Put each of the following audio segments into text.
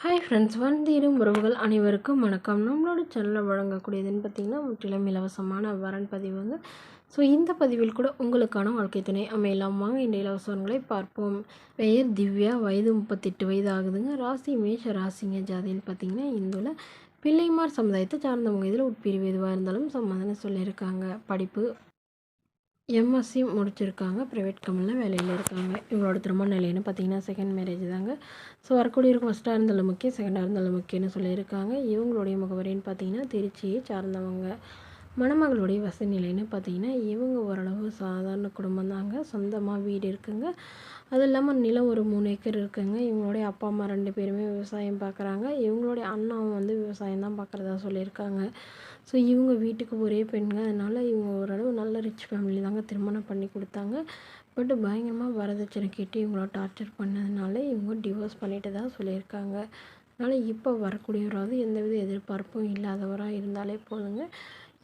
Hi friends, வந்திரும் உறவுகள் அனைவருக்கும் வணக்கம். நம்மளோட சேனலில் வழங்கக்கூடியதுன்னு பார்த்திங்கன்னா முற்றிலும் இலவசமான வரன் பதிவுங்க. ஸோ இந்த பதிவில் கூட உங்களுக்கான வாழ்க்கை துணை அமையலாம். வாங்க இந்த இலவசங்களை பார்ப்போம். பெயர் திவ்யா, வயது 38 வயது ஆகுதுங்க. ராசி மேஷ ராசிங்க. ஜாதின்னு பார்த்திங்கன்னா இந்துவில் பிள்ளைமார் சமுதாயத்தை சார்ந்தவங்க. இதில் உட்பிரிவு எதுவாக இருந்தாலும் சம்மதம்னு சொல்லியிருக்காங்க. படிப்பு எம்எஸ்சி முடிச்சிருக்காங்க. ப்ரைவேட் கம்பெனியில் வேலையில் இருக்காங்க. இவங்களோட திருமண நிலைன்னு பார்த்தீங்கன்னா செகண்ட் மேரேஜ் தாங்க. ஸோ வரக்கூடியவருக்கு ஃபஸ்ட்டாக இருந்தாலும் முக்கியம், செகண்டாக இருந்தாலும் முக்கியம்னு சொல்லியிருக்காங்க. இவங்களுடைய முகவரின்னு பார்த்தீங்கன்னா திருச்சியை சார்ந்தவங்க. மணமகளுடைய வசதி நிலைன்னு பார்த்தீங்கன்னா இவங்க ஓரளவு சாதாரண குடும்பம் தாங்க. சொந்தமாக வீடு இருக்குங்க. அது இல்லாமல் நிலம் ஒரு 3 ஏக்கர் இருக்குங்க. இவங்களுடைய அப்பா அம்மா 2 பேருமே விவசாயம் பார்க்குறாங்க. இவங்களுடைய அண்ணாவும் விவசாயம் தான் பார்க்குறதா சொல்லியிருக்காங்க. ஸோ இவங்க வீட்டுக்கு ஒரே பெண்ங்க. அதனால் இவங்க ஓரளவு நல்ல ரிச் ஃபேமிலி தாங்க. திருமணம் பண்ணி கொடுத்தாங்க. பட் பயங்கரமாக வரதட்சணை கேட்டு இவங்கள டார்ச்சர் பண்ணதுனால இவங்க டிவோர்ஸ் பண்ணிட்டு தான் சொல்லியிருக்காங்க. அதனால் இப்போ வரக்கூடியவராவது எந்தவித எதிர்பார்ப்பும் இல்லாதவராக இருந்தாலே போதுங்க.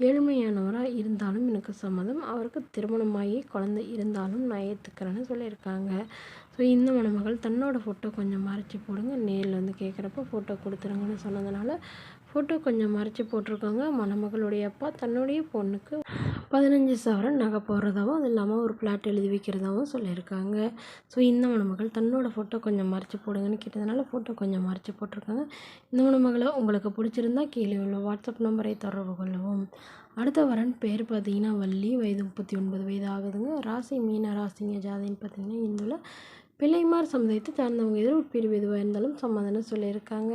ஏழ்மையானவராக இருந்தாலும் எனக்கு சம்மதம். அவருக்கு திருமணமாகி குழந்தை இருந்தாலும் நான் ஏற்றுக்கிறேன்னு சொல்லியிருக்காங்க. ஸோ இந்த மணமகள் தன்னோட ஃபோட்டோ கொஞ்சம் மறைச்சி போடுங்க, நேரில் கேட்குறப்ப ஃபோட்டோ கொடுத்துருங்கன்னு சொன்னதுனால ஃபோட்டோ கொஞ்சம் மறைச்சி போட்டிருக்காங்க. மணமகளுடைய அப்பா தன்னுடைய பொண்ணுக்கு 15 சவரன் நகை போடுறதாகவும் அது இல்லாமல் ஒரு ஃப்ளாட் எழுதி வைக்கிறதாகவும் சொல்லியிருக்காங்க. ஸோ இந்த மணமகள் தன்னோட ஃபோட்டோ கொஞ்சம் மறைச்சி போடுங்கன்னு கேட்டதுனால ஃபோட்டோ கொஞ்சம் மறைச்சி போட்டிருக்காங்க. இந்த மணமகளை உங்களுக்கு பிடிச்சிருந்தா கீழே உள்ள வாட்ஸ்அப் நம்பரை தொடர்பு கொள்ளவும். அடுத்த வரன் பேர் பார்த்தீங்கன்னா வள்ளி, வயது 39 வயது ஆகுதுங்க. ராசி மீன ராசிங்க. ஜாதின்னு பார்த்தீங்கன்னா இந்துவில் பிள்ளைமார் சமுதாயத்தை சார்ந்தவங்க. இதில் உட்பிரிவு எதுவாக இருந்தாலும் சம்மதம்னு சொல்லியிருக்காங்க.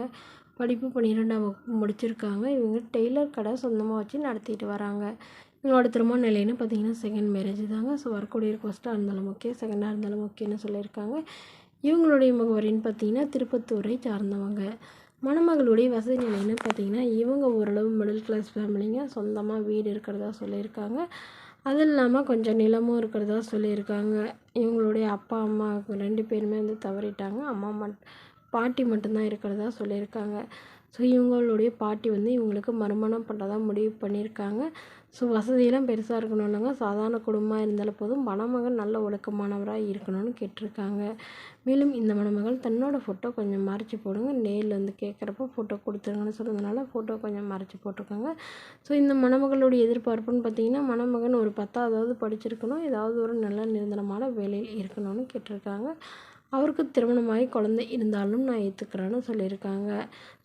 படிப்பு 12ஆம் வகுப்பு முடிச்சிருக்காங்க. இவங்க டெய்லர் கடை சொந்தமாக வச்சு நடத்திட்டு வராங்க. இவங்களோட திருமண நிலைன்னு பார்த்தீங்கன்னா செகண்ட் மேரேஜ் தாங்க. ஸோ வரக்கூடியவருக்கு ஃபஸ்ட்டாக இருந்தாலும் ஓகே, செகண்டாக இருந்தாலும் ஓகேன்னு சொல்லியிருக்காங்க. இவங்களுடைய முகவரின்னு பார்த்தீங்கன்னா திருப்பத்தூரை சார்ந்தவங்க. மணமகளுடைய வசதி நிலைன்னு பார்த்தீங்கன்னா இவங்க ஓரளவு மிடில் கிளாஸ் ஃபேமிலிங்க. சொந்தமாக வீடு இருக்கிறதா சொல்லியிருக்காங்க. அது இல்லாமல் கொஞ்சம் நிலமும் இருக்கிறதா சொல்லியிருக்காங்க. இவங்களுடைய அப்பா அம்மா 2 பேருமே தவறிட்டாங்க. பாட்டி மட்டும்தான் இருக்கிறதா சொல்லியிருக்காங்க. ஸோ இவங்களுடைய பாட்டி இவங்களுக்கு மறுமணம் பண்ணுறதா முடிவு பண்ணியிருக்காங்க. ஸோ வசதியெல்லாம் பெருசாக இருக்கணும் இல்லைங்க, சாதாரண குடும்பமாக இருந்தாலும் போதும். மணமகன் நல்ல ஒழுக்கமானவராக இருக்கணும்னு கேட்டிருக்காங்க. மேலும் இந்த மணமகள் தன்னோட ஃபோட்டோ கொஞ்சம் மறைச்சி போடுங்க, நேரில் கேட்குறப்போ ஃபோட்டோ கொடுத்துருங்கன்னு சொன்னதுனால ஃபோட்டோ கொஞ்சம் மறைச்சி போட்டிருக்காங்க. ஸோ இந்த மணமகளுடைய எதிர்பார்ப்புன்னு பார்த்தீங்கன்னா மணமகன் ஒரு 10வது படிச்சிருக்கணும், ஏதாவது ஒரு நல்ல நிரந்தரமான வேலையில் இருக்கணும்னு கேட்டிருக்காங்க. அவருக்கு திருமணமாகி குழந்தை இருந்தாலும் நான் ஏற்றுக்கிறேன்னு சொல்லியிருக்காங்க.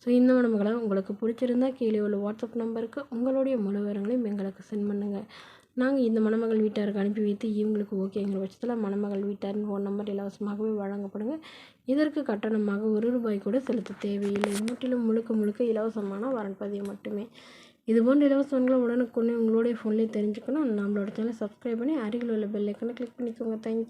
ஸோ இந்த மணமகளை உங்களுக்கு பிடிச்சிருந்தா கீழே உள்ள வாட்ஸ்அப் நம்பருக்கு உங்களுடைய முழு விவரங்களையும் எங்களுக்கு சென்ட் பண்ணுங்கள். நாங்கள் இந்த மணமகள் வீட்டாருக்கு அனுப்பி வைத்து இவங்களுக்கு ஓகேங்கிற பட்சத்தில் மணமகள் வீட்டாரின் ஃபோன் நம்பர் இலவசமாகவே வழங்கப்படுங்க. இதற்கு கட்டணமாக ₹1 கூட செலுத்த தேவையில்லை. முற்றிலும் முழுக்க இலவசமான வரன் பதிவு மட்டுமே. இதுபோன்ற இலவசங்களை உடனுக்குடனே உங்களுடைய ஃபோன்லேயே தெரிஞ்சுக்கணும். நம்மளோட சேனலை சப்ஸ்கிரைப் பண்ணி அருகில் உள்ள பெல் ஐக்கனை கிளிக் பண்ணிக்கோங்க. தேங்க்யூ.